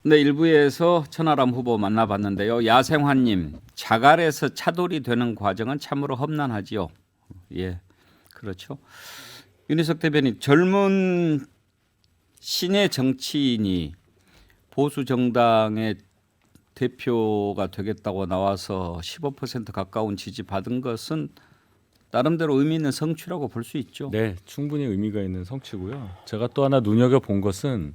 네, 일부에서 천하람 후보 만나봤는데요. 야생화님, 자갈에서 차돌이 되는 과정은 참으로 험난하지요. 예, 그렇죠. 윤희석 대변인, 젊은 신의 정치인이 보수 정당의 대표가 되겠다고 나와서 15% 가까운 지지 받은 것은 나름대로 의미 있는 성취라고 볼 수 있죠. 네, 충분히 의미가 있는 성취고요. 제가 또 하나 눈여겨 본 것은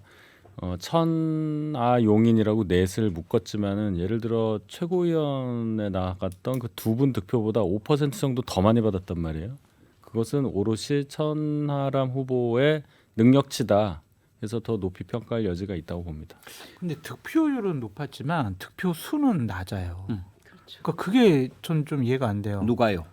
천하용인이라고 넷을 묶었지만은 예를 들어 최고위원에 나갔던 그 두 분 득표보다 5% 정도 더 많이 받았단 말이에요. 그것은 오롯이 천하람 후보의 능력치다. 그래서 더 높이 평가할 여지가 있다고 봅니다. 근데 득표율은 높았지만 득표 수는 낮아요. 그러니까 그게 전 좀 이해가 안 돼요. 누가요?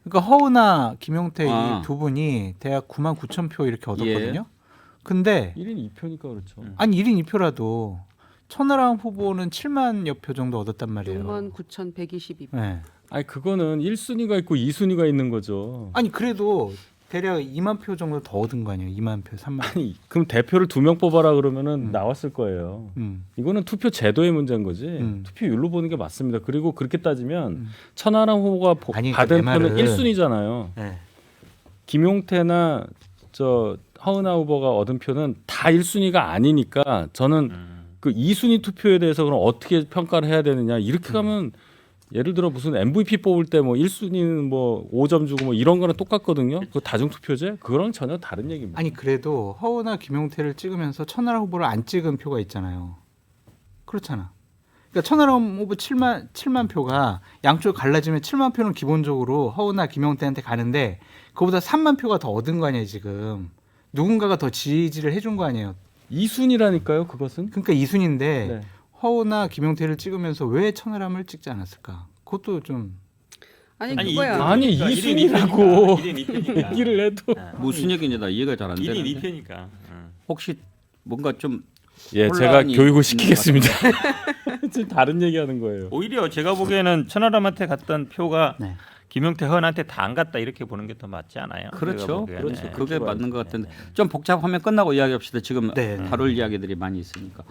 그러니까 허은하, 김용태 아. 이 두 분이 대략 9만 9천 표 이렇게 얻었거든요. 예. 근데 1인 2표니까 그렇죠. 아니 1인 2표라도 천하람 후보는 7만여 표 정도 얻었단 말이에요. 69,122표. 네. 아니 그거는 1순위가 있고 2순위가 있는 거죠. 아니 그래도 대략 2만 표 정도 더 얻은 거 아니에요? 2만 표, 3만 표. 아니 그럼 대표를 2명 뽑아라 그러면은 나왔을 거예요. 이거는 투표 제도의 문제인 거지. 투표율로 보는 게 맞습니다. 그리고 그렇게 따지면 천하람 후보가 아니, 받은 그러니까 내 표는 말은 1순위잖아요. 네. 김용태나 저 허은하 후보가 얻은 표는 다 1순위가 아니니까 저는 그 2순위 투표에 대해서 그럼 어떻게 평가를 해야 되느냐 이렇게 가면 예를 들어 무슨 MVP 뽑을 때 뭐 1순위는 뭐 5점 주고 뭐 이런 거랑 똑같거든요. 그 다중투표제 그거랑 전혀 다른 얘기입니다. 아니 그래도 허은하, 김용태를 찍으면서 천하람 후보를 안 찍은 표가 있잖아요. 그렇잖아. 그러니까 천하람 후보 7만 표가 양쪽 갈라지면 7만 표는 기본적으로 허은하, 김용태한테 가는데 그보다 3만 표가 더 얻은 거 아니에요 지금. 누군가가 더 지지를 해준 거 아니에요. 2순위라니까요 그것은. 그러니까 2순위인데 네. 허은하, 김용태를 찍으면서 왜 천하람을 찍지 않았을까? 그것도 좀 아니 아니, 그거야. 아니 그러니까 2순위라고 1인 2표니까. 얘기를 해도 무슨 얘기인지 나 이해가 잘 안 1인 되는데. 2표니까. 혹시 뭔가 좀 예 제가 혼란이 교육을 있는 시키겠습니다. 지금 다른 얘기하는 거예요. 오히려 제가 보기에는 천하람한테 갔던 표가 네. 김용태 허은한테 다 안 갔다 이렇게 보는 게 더 맞지 않아요? 그렇죠. 제가 보기에는. 그렇죠. 네. 그게 맞는 것 같은데 네, 네. 좀 복잡하면 끝나고 이야기합시다. 지금 네. 다룰 이야기들이 많이 있으니까.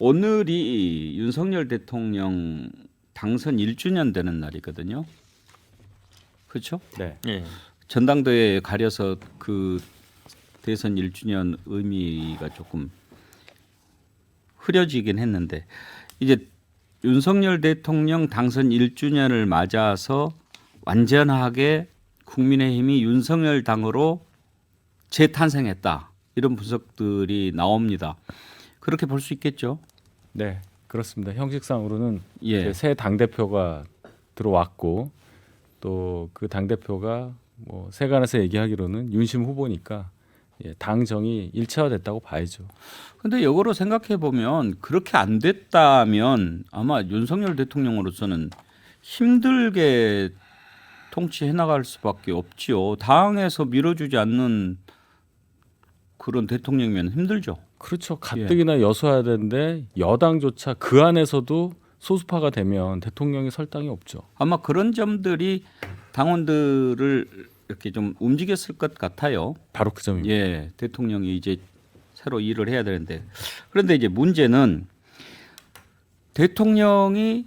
오늘이 윤석열 대통령 당선 1주년 되는 날이거든요. 그렇죠? 네. 예. 전당대회에 가려서 그 대선 1주년 의미가 조금 흐려지긴 했는데 이제 윤석열 대통령 당선 1주년을 맞아서 완전하게 국민의힘이 윤석열 당으로 재탄생했다. 이런 분석들이 나옵니다. 그렇게 볼 수 있겠죠? 네, 그렇습니다. 형식상으로는 예. 새 당대표가 들어왔고 또 그 당대표가 뭐 세간에서 얘기하기로는 윤심 후보니까 예, 당정이 일체화됐다고 봐야죠. 근데 역으로 생각해 보면 그렇게 안 됐다면 아마 윤석열 대통령으로서는 힘들게 통치해 나갈 수밖에 없지요. 당에서 밀어주지 않는 그런 대통령이면 힘들죠. 그렇죠. 가뜩이나 여소해야 되는데 여당조차 그 안에서도 소수파가 되면 대통령이 설 당이 없죠. 아마 그런 점들이 당원들을 이렇게 좀 움직였을 것 같아요. 바로 그 점입니다. 예, 대통령이 이제 새로 일을 해야 되는데 그런데 이제 문제는 대통령이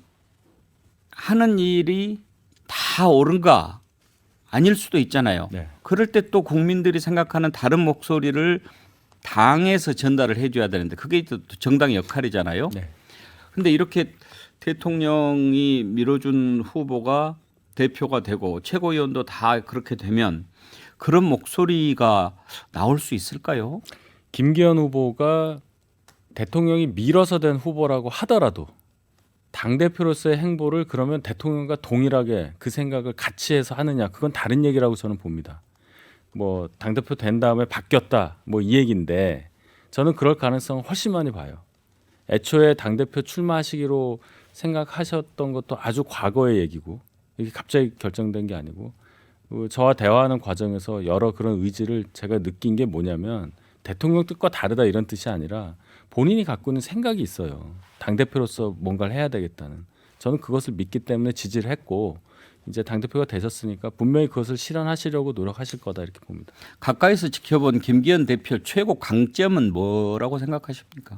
하는 일이 다 옳은가 아닐 수도 있잖아요. 네. 그럴 때 또 국민들이 생각하는 다른 목소리를 당에서 전달을 해줘야 되는데 그게 또 정당의 역할이잖아요. 네. 근데 이렇게 대통령이 밀어준 후보가 대표가 되고 최고위원도 다 그렇게 되면 그런 목소리가 나올 수 있을까요? 김기현 후보가 대통령이 밀어서 된 후보라고 하더라도 당대표로서의 행보를 그러면 대통령과 동일하게 그 생각을 같이 해서 하느냐 그건 다른 얘기라고 저는 봅니다. 뭐 당대표 된 다음에 바뀌었다 뭐 이 얘기인데 저는 그럴 가능성을 훨씬 많이 봐요. 애초에 당대표 출마하시기로 생각하셨던 것도 아주 과거의 얘기고 이게 갑자기 결정된 게 아니고 저와 대화하는 과정에서 여러 그런 의지를 제가 느낀 게 뭐냐면 대통령 뜻과 다르다 이런 뜻이 아니라 본인이 갖고 있는 생각이 있어요. 당대표로서 뭔가를 해야 되겠다는. 저는 그것을 믿기 때문에 지지를 했고 이제 당대표가 되셨으니까 분명히 그것을 실현하시려고 노력하실 거다 이렇게 봅니다. 가까이서 지켜본 김기현 대표 최고 강점은 뭐라고 생각하십니까?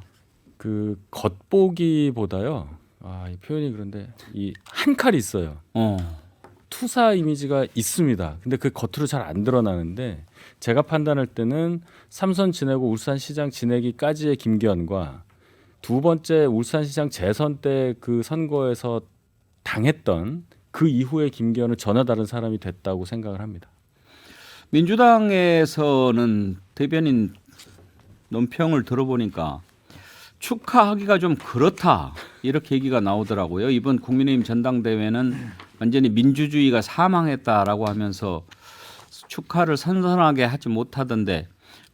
그 겉보기보다요. 이 표현이 그런데 이 한 칼이 있어요. 투사 이미지가 있습니다. 근데 그 겉으로 잘 안 드러나는데 제가 판단할 때는 삼선 지내고 울산시장 지내기까지의 김기현과 두 번째 울산시장 재선 때 그 선거에서 당했던 그 이후의 김기현은 전혀 다른 사람이 됐다고 생각을 합니다. 민주당에서는 대변인 논평을 들어보니까 축하하기가 좀 그렇다 이렇게 얘기가 나오더라고요. 이번 국민의힘 전당대회는 완전히 민주주의가 사망했다라고 하면서 축하를 선선하게 하지 못하던데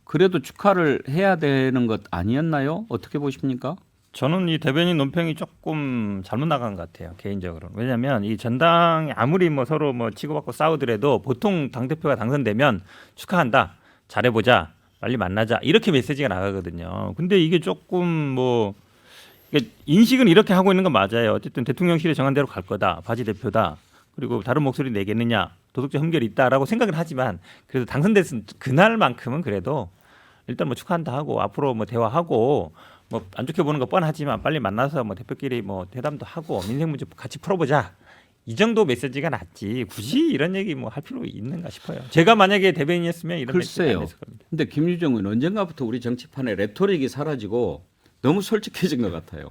그래도 축하를 해야 되는 것 아니었나요? 어떻게 보십니까? 저는 이 대변인 논평이 조금 잘못 나간 것 같아요, 개인적으로는. 왜냐하면 이 전당이 아무리 뭐 서로 뭐 치고받고 싸우더라도 보통 당 대표가 당선되면 축하한다, 잘해보자, 빨리 만나자 이렇게 메시지가 나가거든요. 근데 이게 조금 뭐 이게 인식은 이렇게 하고 있는 건 맞아요. 어쨌든 대통령실에 정한 대로 갈 거다, 바지 대표다. 그리고 다른 목소리 내겠느냐, 도덕적 흠결이 있다라고 생각은 하지만 그래도 당선됐은 그날만큼은 그래도 일단 뭐 축하한다 하고 앞으로 뭐 대화하고 뭐 안 좋게 보는 거 뻔하지만 빨리 만나서 뭐 대표끼리 뭐 대담도 하고 민생 문제 같이 풀어보자. 이 정도 메시지가 낫지 굳이 이런 얘기 뭐 할 필요 있는가 싶어요. 제가 만약에 대변인이었으면 이런 메시지 안 글쎄요. 했을 겁니다. 근데 김유정 의원 언젠가부터 우리 정치판에 레토릭이 사라지고 너무 솔직해진 것 같아요.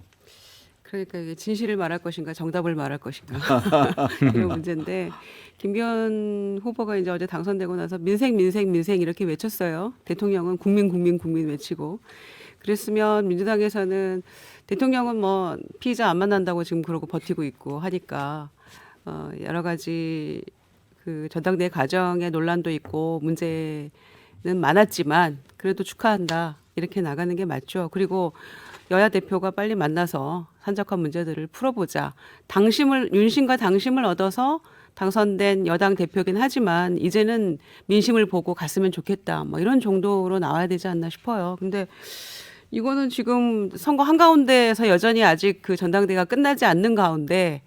그러니까 이게 진실을 말할 것인가 정답을 말할 것인가 이런 문제인데 김기현 후보가 이제 어제 당선되고 나서 민생 민생 민생 이렇게 외쳤어요. 대통령은 국민 국민 국민 외치고 그랬으면 민주당에서는 대통령은 뭐 피의자 안 만난다고 지금 그러고 버티고 있고 하니까 여러 가지 그 전당대 과정의 논란도 있고 문제는 많았지만 그래도 축하한다 이렇게 나가는 게 맞죠. 그리고 여야 대표가 빨리 만나서 산적한 문제들을 풀어보자. 윤심과 당심을 얻어서 당선된 여당 대표긴 하지만 이제는 민심을 보고 갔으면 좋겠다. 뭐 이런 정도로 나와야 되지 않나 싶어요. 근데 이거는 지금 선거 한가운데에서 여전히 아직 그 전당대회가 끝나지 않는 가운데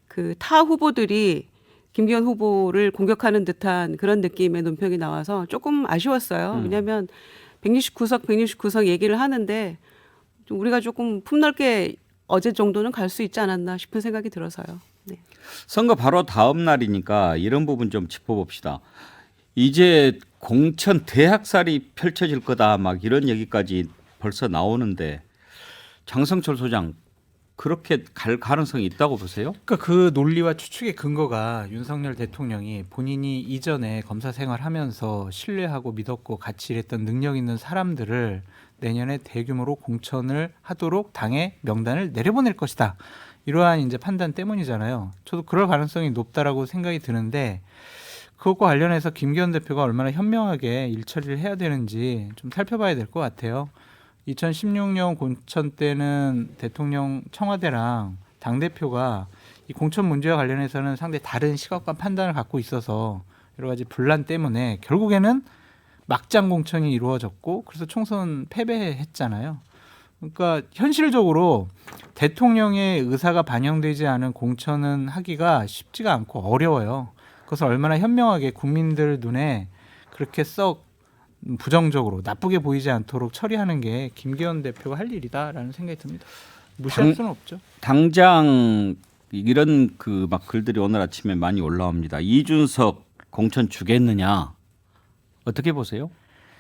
그 타 후보들이 김기현 후보를 공격하는 듯한 그런 느낌의 논평이 나와서 조금 아쉬웠어요. 왜냐하면 169석 얘기를 하는데 좀 우리가 조금 품넓게 어제 정도는 갈 수 있지 않았나 싶은 생각이 들어서요. 네. 선거 바로 다음 날이니까 이런 부분 좀 짚어봅시다. 이제 공천 대학살이 펼쳐질 거다 막 이런 얘기까지 벌써 나오는데 장성철 소장 그렇게 갈 가능성이 있다고 보세요? 그러니까 그 논리와 추측의 근거가 윤석열 대통령이 본인이 이전에 검사 생활하면서 신뢰하고 믿었고 같이 일했던 능력 있는 사람들을 내년에 대규모로 공천을 하도록 당의 명단을 내려보낼 것이다. 이러한 이제 판단 때문이잖아요. 저도 그럴 가능성이 높다라고 생각이 드는데 그것과 관련해서 김기현 대표가 얼마나 현명하게 일처리를 해야 되는지 좀 살펴봐야 될 것 같아요. 2016년 공천 때는 대통령 청와대랑 당대표가 이 공천 문제와 관련해서는 상당히 다른 시각과 판단을 갖고 있어서 여러 가지 분란 때문에 결국에는 막장 공천이 이루어졌고 그래서 총선 패배했잖아요. 그러니까 현실적으로 대통령의 의사가 반영되지 않은 공천은 하기가 쉽지가 않고 어려워요. 그래서 얼마나 현명하게 국민들 눈에 그렇게 썩 부정적으로 나쁘게 보이지 않도록 처리하는 게 김기현 대표가 할 일이다라는 생각이 듭니다. 무시할 수는 없죠. 당장 이런 그 막 글들이 오늘 아침에 많이 올라옵니다. 이준석 공천 주겠느냐 어떻게 보세요?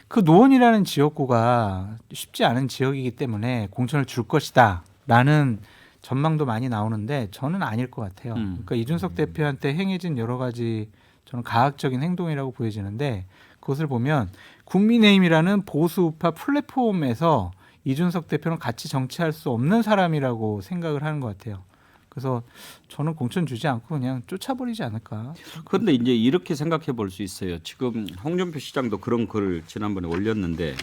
그 노원이라는 지역구가 쉽지 않은 지역이기 때문에 공천을 줄 것이다라는 전망도 많이 나오는데 저는 아닐 것 같아요. 그러니까 이준석 대표한테 행해진 여러 가지 저는 가학적인 행동이라고 보여지는데 그것을 보면 국민의힘이라는 보수우파 플랫폼에서 이준석 대표는 같이 정치할 수 없는 사람이라고 생각을 하는 것 같아요. 그래서 저는 공천 주지 않고 그냥 쫓아버리지 않을까. 그런데 이제 이렇게 생각해 볼 수 있어요. 지금 홍준표 시장도 그런 글을 지난번에 올렸는데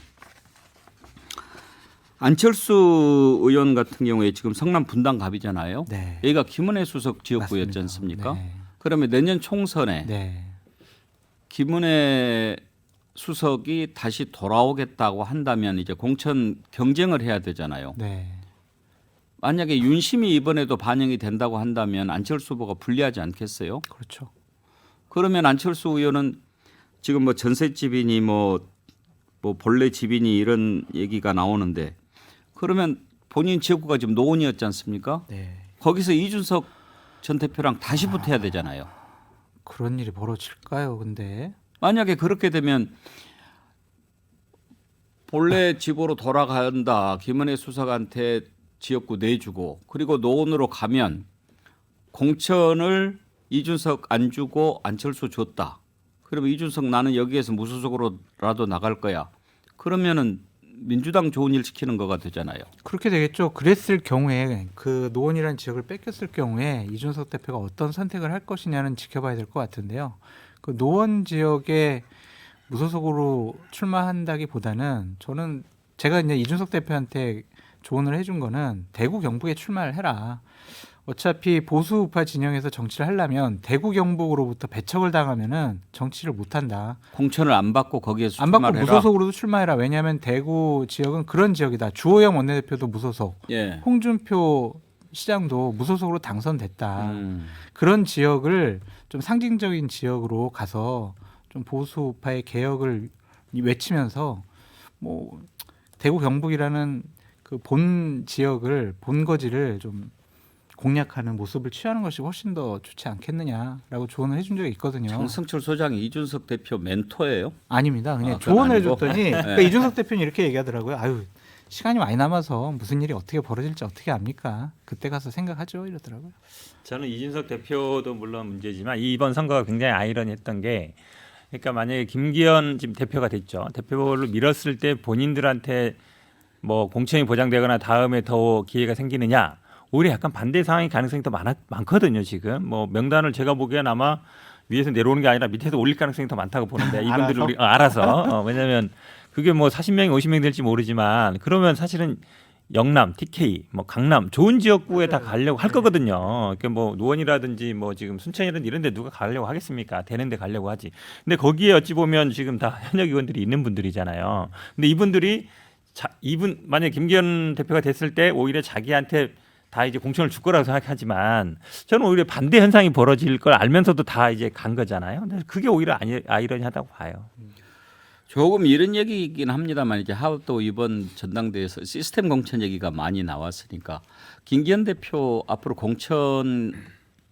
안철수 의원 같은 경우에 지금 성남 분당갑이잖아요. 네. 여기가 김은혜 수석 지역구였지 맞습니다. 않습니까? 네. 그러면 내년 총선에 네. 김은혜 수석이 다시 돌아오겠다고 한다면 이제 공천 경쟁을 해야 되잖아요. 네. 만약에 윤심이 이번에도 반영이 된다고 한다면 안철수 후보가 불리하지 않겠어요? 그렇죠. 그러면 안철수 의원은 지금 뭐 전셋집이니 뭐 본래 집이니 이런 얘기가 나오는데 그러면 본인 지역구가 지금 노원이었지 않습니까? 네. 거기서 이준석 전 대표랑 다시 붙어야 되잖아요. 그런 일이 벌어질까요? 근데 만약에 그렇게 되면 본래 집으로 돌아간다. 김은혜 수석한테 지역구 내주고 그리고 노원으로 가면 공천을 이준석 안 주고 안철수 줬다. 그러면 이준석 나는 여기에서 무소속으로라도 나갈 거야. 그러면은 민주당 좋은 일 시키는 거가 되잖아요. 그렇게 되겠죠. 그랬을 경우에 그 노원이라는 지역을 뺏겼을 경우에 이준석 대표가 어떤 선택을 할 것이냐는 지켜봐야 될 것 같은데요. 그 노원 지역에 무소속으로 출마한다기보다는 저는 제가 이제 이준석 대표한테 조언을 해준 거는 대구 경북에 출마를 해라. 어차피 보수 우파 진영에서 정치를 하려면 대구 경북으로부터 배척을 당하면은 정치를 못 한다. 공천을 안 받고 거기에서 안 받고 출마를 해라. 무소속으로도 출마해라. 왜냐하면 대구 지역은 그런 지역이다. 주호영 원내대표도 무소속, 예. 홍준표 시장도 무소속으로 당선됐다. 음. 그런 지역을 좀 상징적인 지역으로 가서 좀 보수 우파의 개혁을 외치면서 뭐 대구 경북이라는 그 본 지역을 본거지를 좀 공략하는 모습을 취하는 것이 훨씬 더 좋지 않겠느냐라고 조언을 해준 적이 있거든요. 장성철 소장이 이준석 대표 멘토예요. 아닙니다. 그냥 아, 그건 조언을 아니고? 해줬더니 그러니까 이준석 대표는 이렇게 얘기하더라고요. 아유 시간이 많이 남아서 무슨 일이 어떻게 벌어질지 어떻게 압니까? 그때 가서 생각하죠 이러더라고요. 저는 이준석 대표도 물론 문제지만 이번 선거가 굉장히 아이러니했던 게 그러니까 만약에 김기현 지금 대표가 됐죠. 대표를 밀었을 때 본인들한테 뭐 공천이 보장되거나 다음에 더 기회가 생기느냐 오히려 약간 반대 상황이 가능성이 더 많거든요. 지금 뭐 명단을 제가 보기엔 아마 위에서 내려오는 게 아니라 밑에서 올릴 가능성이 더 많다고 보는데 이분들을 우리 알아서 왜냐하면 그게 뭐 40명이 50명 될지 모르지만 그러면 사실은 영남, TK, 뭐 강남 좋은 지역구에 다 가려고 할 거거든요. 그러니까 뭐 노원이라든지 뭐 지금 순천이라든지 이런 데 누가 가려고 하겠습니까? 되는 데 가려고 하지. 근데 거기에 어찌 보면 지금 다 현역 의원들이 있는 분들이잖아요. 근데 이분들이 이분 만약에 김기현 대표가 됐을 때 오히려 자기한테 다 이제 공천을 줄 거라고 생각하지만 저는 오히려 반대 현상이 벌어질 걸 알면서도 다 이제 간 거잖아요. 근데 그게 오히려 아이러니하다고 봐요. 조금 이런 얘기이긴 합니다만 이제 하도 이번 전당대회에서 시스템 공천 얘기가 많이 나왔으니까 김기현 대표 앞으로 공천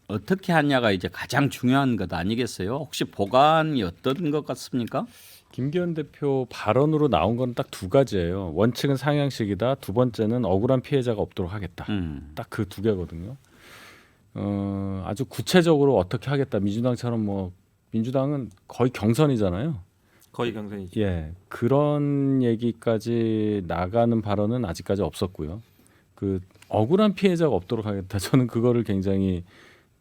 어떻게 하냐가 이제 가장 중요한 것 아니겠어요? 혹시 보관이 어떤 것 같습니까? 김기현 대표 발언으로 나온 건 딱 두 가지예요. 원칙은 상향식이다. 두 번째는 억울한 피해자가 없도록 하겠다. 딱 그 두 개거든요. 아주 구체적으로 어떻게 하겠다. 민주당처럼 뭐 민주당은 거의 경선이잖아요. 거의 경선이죠. 예, 그런 얘기까지 나가는 발언은 아직까지 없었고요. 그 억울한 피해자가 없도록 하겠다. 저는 그거를 굉장히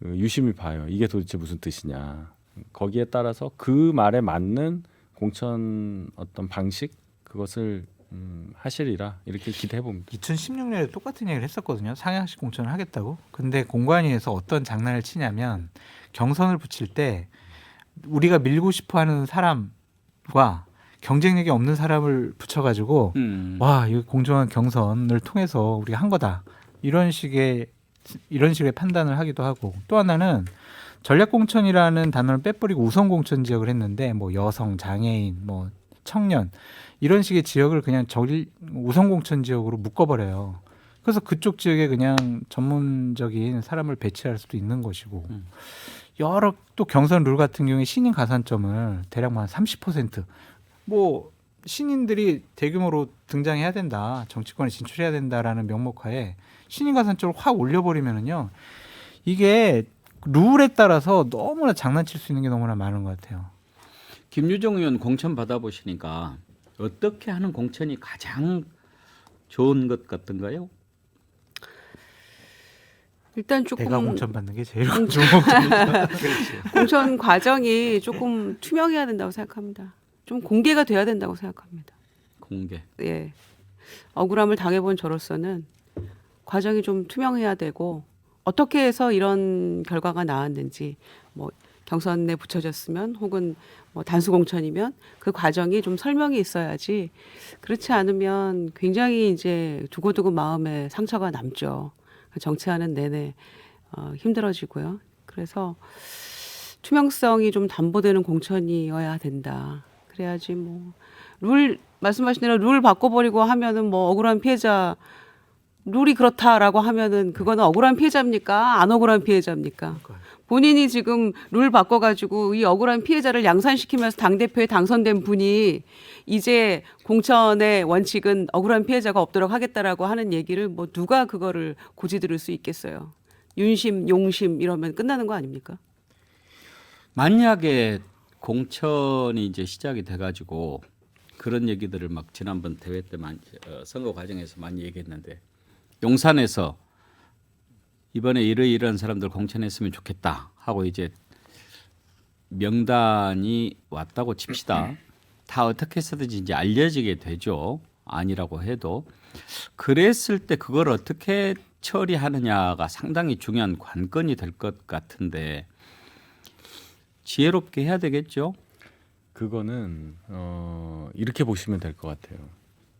유심히 봐요. 이게 도대체 무슨 뜻이냐. 거기에 따라서 그 말에 맞는 공천 어떤 방식 그것을 하시리라 이렇게 기대해 봅니다. 2016년에 똑같은 얘기를 했었거든요. 상향식 공천을 하겠다고. 근데 공관위에서 어떤 장난을 치냐면 경선을 붙일 때 우리가 밀고 싶어하는 사람과 경쟁력이 없는 사람을 붙여가지고 와 이거 공정한 경선을 통해서 우리가 한 거다 이런 식의 판단을 하기도 하고 또 하나는 전략공천이라는 단어를 빼버리고 우선공천 지역을 했는데 뭐 여성, 장애인, 뭐 청년 이런 식의 지역을 그냥 우선공천 지역으로 묶어버려요. 그래서 그쪽 지역에 그냥 전문적인 사람을 배치할 수도 있는 것이고 여러 또 경선 룰 같은 경우에 신인 가산점을 대략 한 30%뭐 신인들이 대규모로 등장해야 된다, 정치권에 진출해야 된다라는 명목하에 신인 가산점을 확 올려버리면은요 이게 룰에 따라서 너무나 장난칠 수 있는 게 너무나 많은 것 같아요. 김유정 의원 공천 받아보시니까 어떻게 하는 공천이 가장 좋은 것 같던가요? 일단 조금 내가 공천 받는 게 제일 좋은 공천이다. 공천 과정이 조금 투명해야 된다고 생각합니다. 좀 공개가 돼야 된다고 생각합니다. 공개. 예, 억울함을 당해본 저로서는 과정이 좀 투명해야 되고 어떻게 해서 이런 결과가 나왔는지 뭐 경선에 붙여졌으면 혹은 뭐 단수 공천이면 그 과정이 좀 설명이 있어야지 그렇지 않으면 굉장히 이제 두고두고 마음에 상처가 남죠. 정치하는 내내 힘들어지고요. 그래서 투명성이 좀 담보되는 공천이어야 된다. 그래야지 뭐 룰 말씀하신 대로 룰 바꿔버리고 하면은 뭐 억울한 피해자 룰이 그렇다라고 하면은 그거는 억울한 피해자입니까? 안 억울한 피해자입니까? 본인이 지금 룰 바꿔가지고 이 억울한 피해자를 양산시키면서 당대표에 당선된 분이 이제 공천의 원칙은 억울한 피해자가 없도록 하겠다라고 하는 얘기를 뭐 누가 그거를 고지 들을 수 있겠어요. 윤심, 용심 이러면 끝나는 거 아닙니까? 만약에 공천이 이제 시작이 돼가지고 그런 얘기들을 막 지난번 대회 때 선거 과정에서 많이 얘기했는데 용산에서 이번에 이런 사람들 공천했으면 좋겠다 하고 이제 명단이 왔다고 칩시다. 다 어떻게 해서든지 이제 알려지게 되죠. 아니라고 해도 그랬을 때 그걸 어떻게 처리하느냐가 상당히 중요한 관건이 될 것 같은데 지혜롭게 해야 되겠죠. 그거는 이렇게 보시면 될 것 같아요.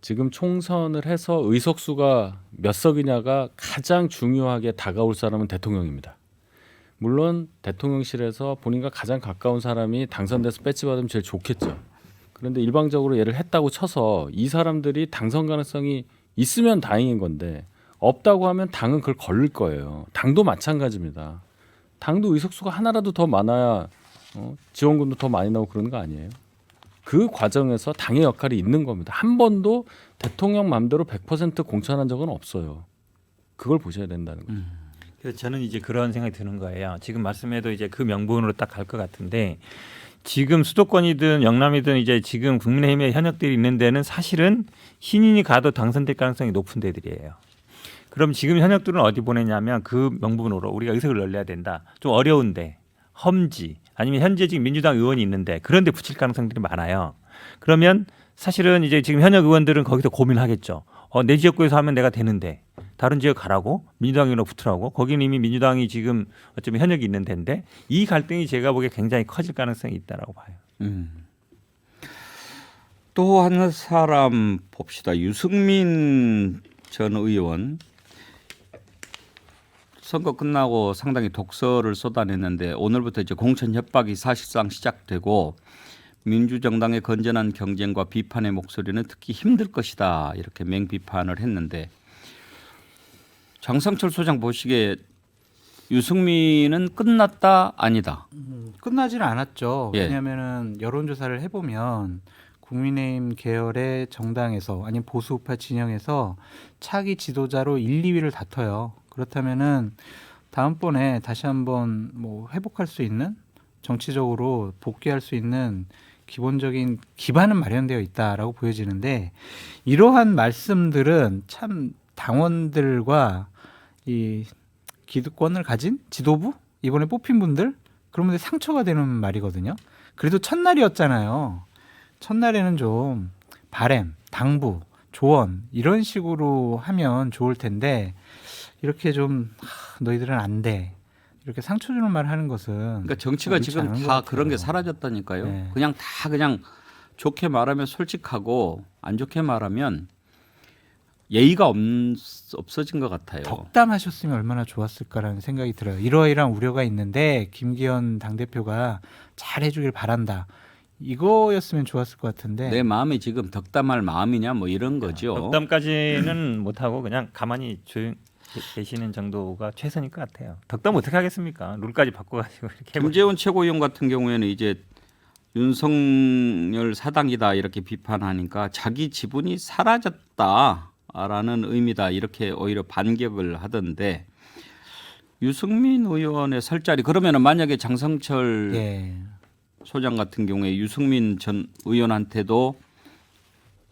지금 총선을 해서 의석수가 몇 석이냐가 가장 중요하게 다가올 사람은 대통령입니다. 물론 대통령실에서 본인과 가장 가까운 사람이 당선돼서 배지 받으면 제일 좋겠죠. 그런데 일방적으로 얘를 했다고 쳐서 이 사람들이 당선 가능성이 있으면 다행인 건데 없다고 하면 당은 그걸 걸릴 거예요. 당도 마찬가지입니다. 당도 의석수가 하나라도 더 많아야 지원금도 더 많이 나오고 그러는 거 아니에요? 그 과정에서 당의 역할이 있는 겁니다. 한 번도 대통령 마음대로 100% 공천한 적은 없어요. 그걸 보셔야 된다는 거죠. 그래서 저는 이제 그런 생각이 드는 거예요. 지금 말씀해도 이제 그 명분으로 딱 갈 것 같은데 지금 수도권이든 영남이든 이제 지금 국민의힘의 현역들이 있는 데는 사실은 신인이 가도 당선될 가능성이 높은 데들이에요. 그럼 지금 현역들은 어디 보내냐면 그 명분으로 우리가 의석을 늘려야 된다. 좀 어려운데 험지 아니면 현재 지금 민주당 의원이 있는데 그런 데 붙일 가능성들이 많아요. 그러면 사실은 이제 지금 현역 의원들은 거기서 고민하겠죠. 내 지역구에서 하면 내가 되는데 다른 지역 가라고 민주당으로 붙으라고 거기는 이미 민주당이 지금 어쩌면 현역이 있는 데인데 이 갈등이 제가 보기에 굉장히 커질 가능성이 있다라고 봐요. 또 한 사람 봅시다. 유승민 전 의원 선거 끝나고 상당히 독서를 쏟아냈는데 오늘부터 이제 공천 협박이 사실상 시작되고 민주정당의 건전한 경쟁과 비판의 목소리는 듣기 힘들 것이다 이렇게 맹비판을 했는데 장성철 소장 보시기에 유승민은 끝났다 아니다. 끝나지는 않았죠. 예. 왜냐하면은 여론조사를 해보면 국민의힘 계열의 정당에서 아니면 보수우파 진영에서 차기 지도자로 1, 2위를 다퉈요. 그렇다면은 다음번에 다시 한번 뭐 회복할 수 있는 정치적으로 복귀할 수 있는 기본적인 기반은 마련되어 있다라고 보여지는데 이러한 말씀들은 참 당원들과 이 기득권을 가진 지도부 이번에 뽑힌 분들 그런 분들 상처가 되는 말이거든요. 그래도 첫날이었잖아요. 첫날에는 좀 바램, 당부, 조언 이런 식으로 하면 좋을 텐데 이렇게 좀 너희들은 안 돼. 이렇게 상처 주는 말 하는 것은 그러니까 정치가 옳지 지금 않은 것 다 같아요. 그런 게 사라졌다니까요. 네. 그냥 다 그냥 좋게 말하면 솔직하고 안 좋게 말하면 예의가 없어진 것 같아요. 덕담하셨으면 얼마나 좋았을까라는 생각이 들어요. 이러이러한 우려가 있는데 김기현 당대표가 잘 해주길 바란다. 이거였으면 좋았을 것 같은데 내 마음이 지금 덕담할 마음이냐 뭐 이런 거죠. 덕담까지는 못하고 그냥 가만히 조용 계시는 정도가 최선일 것 같아요. 덕담 어떻게 하겠습니까? 룰까지 바꿔가지고 이렇게 해버리면. 김재원 최고위원 같은 경우에는 이제 윤석열 사당이다 이렇게 비판하니까 자기 지분이 사라졌다라는 의미다 이렇게 오히려 반격을 하던데 유승민 의원의 설 자리 그러면은 만약에 장성철 예. 소장 같은 경우에 유승민 전 의원한테도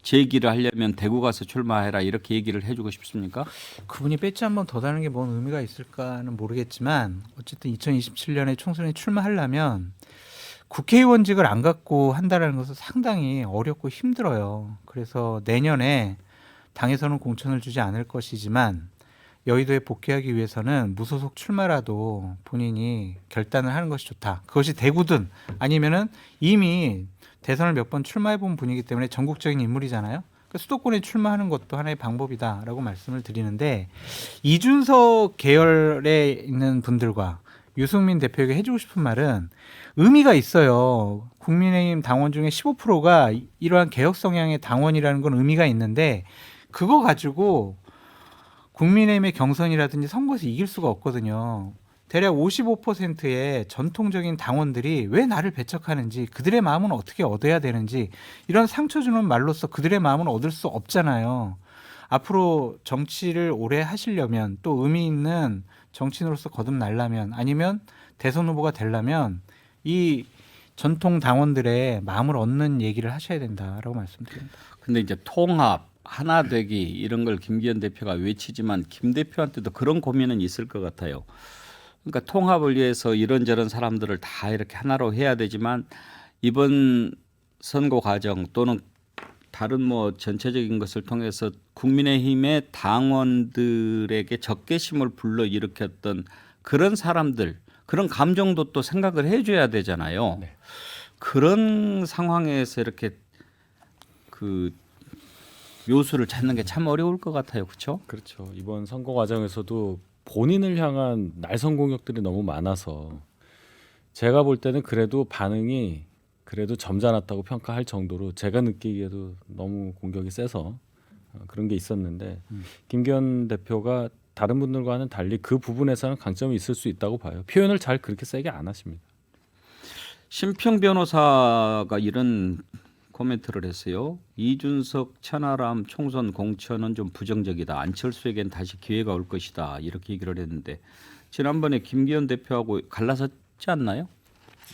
제기를 하려면 대구 가서 출마해라 이렇게 얘기를 해주고 싶습니까? 그분이 배지 한 번 더 다는 게 뭔 의미가 있을까는 모르겠지만 어쨌든 2027년에 총선에 출마하려면 국회의원직을 안 갖고 한다는 것은 상당히 어렵고 힘들어요. 그래서 내년에 당에서는 공천을 주지 않을 것이지만 여의도에 복귀하기 위해서는 무소속 출마라도 본인이 결단을 하는 것이 좋다. 그것이 대구든 아니면은 이미 대선을 몇 번 출마해본 분이기 때문에 전국적인 인물이잖아요. 그러니까 수도권에 출마하는 것도 하나의 방법이다라고 말씀을 드리는데 이준석 계열에 있는 분들과 유승민 대표에게 해주고 싶은 말은 의미가 있어요. 국민의힘 당원 중에 15%가 이러한 개혁 성향의 당원이라는 건 의미가 있는데 그거 가지고 국민의힘의 경선이라든지 선거에서 이길 수가 없거든요. 대략 55%의 전통적인 당원들이 왜 나를 배척하는지, 그들의 마음은 어떻게 얻어야 되는지, 이런 상처 주는 말로써 그들의 마음은 얻을 수 없잖아요. 앞으로 정치를 오래 하시려면, 또 의미 있는 정치인으로서 거듭나려면, 아니면 대선 후보가 되려면 이 전통 당원들의 마음을 얻는 얘기를 하셔야 된다라고 말씀드립니다. 근데 이제 통합, 하나 되기 이런 걸 김기현 대표가 외치지만 김 대표한테도 그런 고민은 있을 것 같아요. 그러니까 통합을 위해서 이런저런 사람들을 다 이렇게 하나로 해야 되지만 이번 선거 과정 또는 다른 뭐 전체적인 것을 통해서 국민의힘의 당원들에게 적개심을 불러일으켰던 그런 사람들, 그런 감정도 또 생각을 해줘야 되잖아요. 네. 그런 상황에서 이렇게 그 묘수를 찾는 게 참 어려울 것 같아요, 그렇죠? 그렇죠. 이번 선거 과정에서도 본인을 향한 날선 공격들이 너무 많아서 제가 볼 때는 그래도 반응이 그래도 점잖았다고 평가할 정도로 제가 느끼기에도 너무 공격이 세서 그런 게 있었는데 김기현 대표가 다른 분들과는 달리 그 부분에서는 강점이 있을 수 있다고 봐요. 표현을 잘 그렇게 세게 안 하십니다. 심평 변호사가 이런 코멘트를 했어요. 이준석 천하람 총선 공천은 좀 부정적이다. 안철수에겐 다시 기회가 올 것이다. 이렇게 얘기를 했는데 지난번에 김기현 대표하고 갈라섰지 않나요?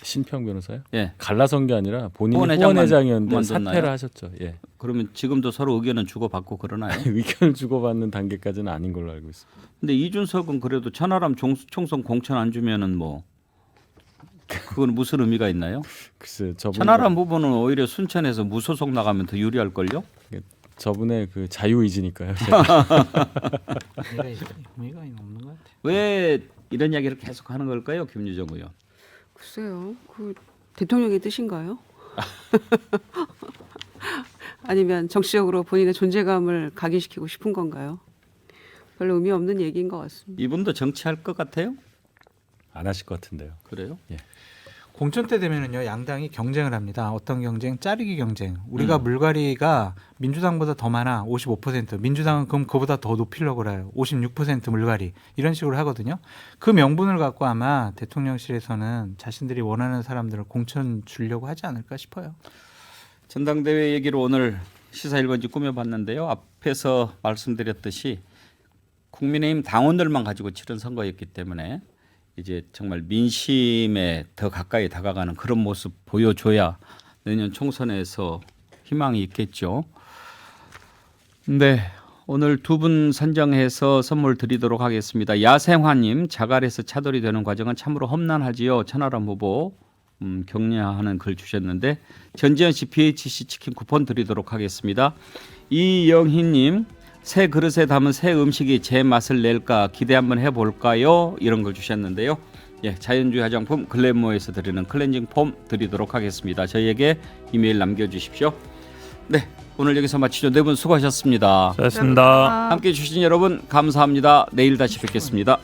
신평 변호사요? 예. 갈라선 게 아니라 본인이 후원회장만 후원회장이었는데 그만뒀나요? 사퇴를 하셨죠. 예. 그러면 지금도 서로 의견은 주고받고 그러나요? 의견을 주고받는 단계까지는 아닌 걸로 알고 있습니다. 근데 이준석은 그래도 천하람 총선 공천 안 주면은 뭐 그건 무슨 의미가 있나요? 글쎄 저분 천하람 후보는 오히려 순천에서 무소속 나가면 더 유리할 걸요? 저분의 그 자유 의지니까요. 의미가 없는 것 같아요. 왜 이런 이야기를 계속 하는 걸까요, 김유정 의원? 글쎄요. 그 대통령의 뜻인가요? 아니면 정치적으로 본인의 존재감을 각인시키고 싶은 건가요? 별로 의미 없는 얘기인 것 같습니다. 이분도 정치할 것 같아요? 안 하실 것 같은데요. 그래요? 공천 때 되면은요, 양당이 경쟁을 합니다. 어떤 경쟁? 자르기 경쟁. 우리가 물갈이가 민주당보다 더 많아, 55%. 민주당은 그럼 그보다 더 높이려고 해요. 56% 물갈이. 이런 식으로 하거든요. 그 명분을 갖고 아마 대통령실에서는 자신들이 원하는 사람들을 공천 주려고 하지 않을까 싶어요. 전당대회 얘기로 오늘 시사 1번지 꾸며봤는데요. 앞에서 말씀드렸듯이 국민의힘 당원들만 가지고 치른 선거였기 때문에 이제 정말 민심에 더 가까이 다가가는 그런 모습 보여줘야 내년 총선에서 희망이 있겠죠. 네, 오늘 두 분 선정해서 선물 드리도록 하겠습니다. 야생화님, 자갈에서 차돌이 되는 과정은 참으로 험난하지요. 천하람 후보 격려하는 글 주셨는데 전지현 씨 BHC 치킨 쿠폰 드리도록 하겠습니다. 이영희님, 새 그릇에 담은 새 음식이 제 맛을 낼까 기대 한번 해볼까요? 이런 걸 주셨는데요. 예, 자연주의 화장품 글래모에서 드리는 클렌징 폼 드리도록 하겠습니다. 저희에게 이메일 남겨주십시오. 네, 오늘 여기서 마치죠. 네 분 수고하셨습니다. 수고하셨습니다. 함께해 주신 여러분 감사합니다. 내일 다시 뵙겠습니다.